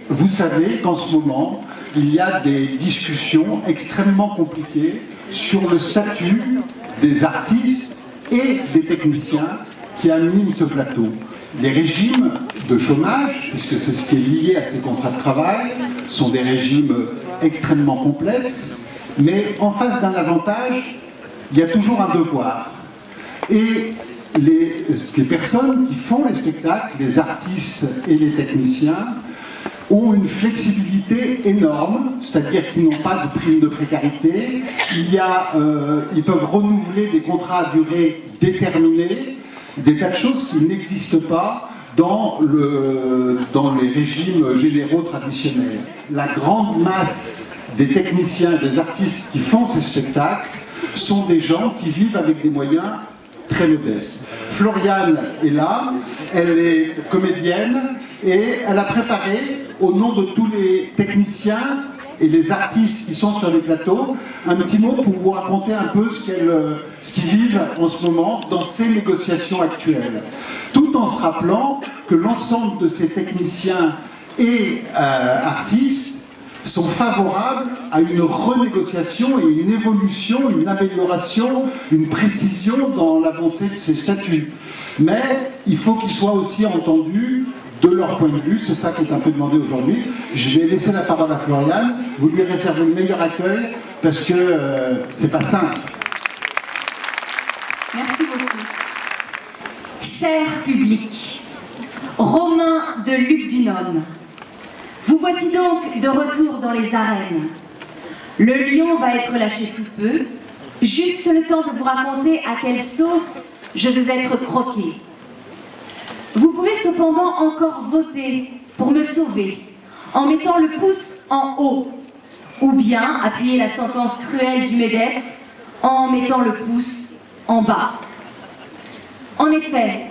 Vous savez qu'en ce moment, il y a des discussions extrêmement compliquées sur le statut des artistes et des techniciens qui animent ce plateau. Les régimes de chômage, puisque c'est ce qui est lié à ces contrats de travail, sont des régimes extrêmement complexes, mais en face d'un avantage, il y a toujours un devoir. Et les personnes qui font les spectacles, les artistes et les techniciens, ont une flexibilité énorme, c'est-à-dire qu'ils n'ont pas de prime de précarité, ils peuvent renouveler des contrats à durée déterminée, des tas de choses qui n'existent pas dans les régimes généraux traditionnels. La grande masse des techniciens, des artistes qui font ces spectacles sont des gens qui vivent avec des moyens très modeste. Floriane est là, elle est comédienne et elle a préparé, au nom de tous les techniciens et les artistes qui sont sur les plateaux, un petit mot pour vous raconter un peu ce qu'ils vivent en ce moment dans ces négociations actuelles. Tout en se rappelant que l'ensemble de ces techniciens et artistes sont favorables à une renégociation et une évolution, une amélioration, une précision dans l'avancée de ces statuts. Mais il faut qu'ils soient aussi entendus de leur point de vue, c'est ça qui est un peu demandé aujourd'hui. Je vais laisser la parole à Floriane, vous lui réservez le meilleur accueil parce que c'est pas simple. Merci beaucoup. Cher public, Romain de Luc Dunhomme, vous voici donc de retour dans les arènes. Le lion va être lâché sous peu, juste le temps de vous raconter à quelle sauce je vais être croqué. Vous pouvez cependant encore voter pour me sauver en mettant le pouce en haut ou bien appuyer la sentence cruelle du MEDEF en mettant le pouce en bas. En effet,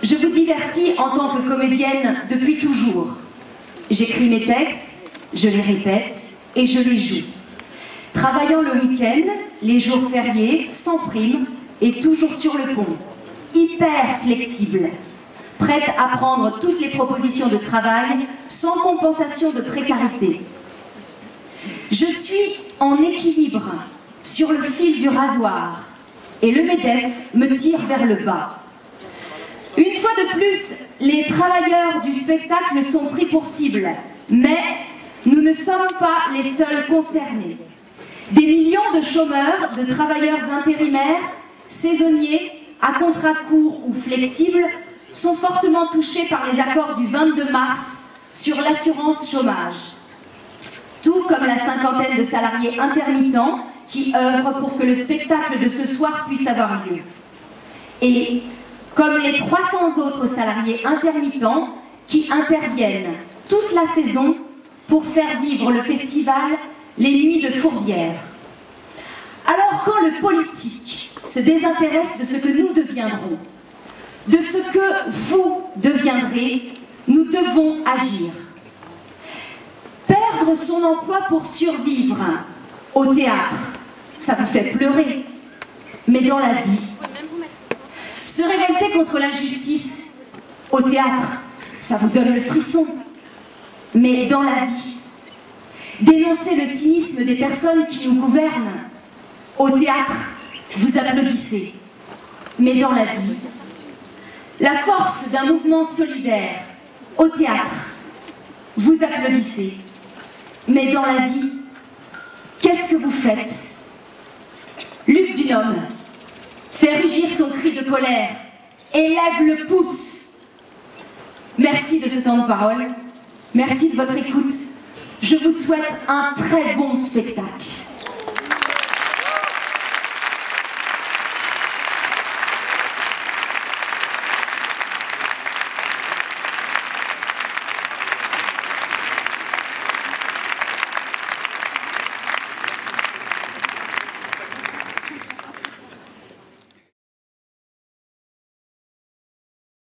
je vous divertis en tant que comédienne depuis toujours. J'écris mes textes, je les répète et je les joue. Travaillant le week-end, les jours fériés, sans prime et toujours sur le pont. Hyper flexible. Prête à prendre toutes les propositions de travail sans compensation de précarité. Je suis en équilibre sur le fil du rasoir et le MEDEF me tire vers le bas. Une fois de plus, les travailleurs du spectacle sont pris pour cible, mais nous ne sommes pas les seuls concernés. Des millions de chômeurs, de travailleurs intérimaires, saisonniers, à contrat court ou flexible, sont fortement touchés par les accords du 22 mars sur l'assurance chômage. Tout comme la cinquantaine de salariés intermittents qui œuvrent pour que le spectacle de ce soir puisse avoir lieu. Et comme les 300 autres salariés intermittents qui interviennent toute la saison pour faire vivre le festival Les Nuits de Fourvière. Alors quand le politique se désintéresse de ce que nous deviendrons, de ce que vous deviendrez, nous devons agir. Perdre son emploi pour survivre au théâtre, ça vous fait pleurer, mais dans la vie. Se révolter contre l'injustice au théâtre, ça vous donne le frisson, mais dans la vie. Dénoncer le cynisme des personnes qui nous gouvernent, au théâtre, vous applaudissez, mais dans la vie. La force d'un mouvement solidaire, au théâtre, vous applaudissez, mais dans la vie, qu'est-ce que vous faites? Luc Dunhomme, fais rugir ton cri de colère, élève le pouce. Merci de ce temps de parole, merci de votre écoute. Je vous souhaite un très bon spectacle.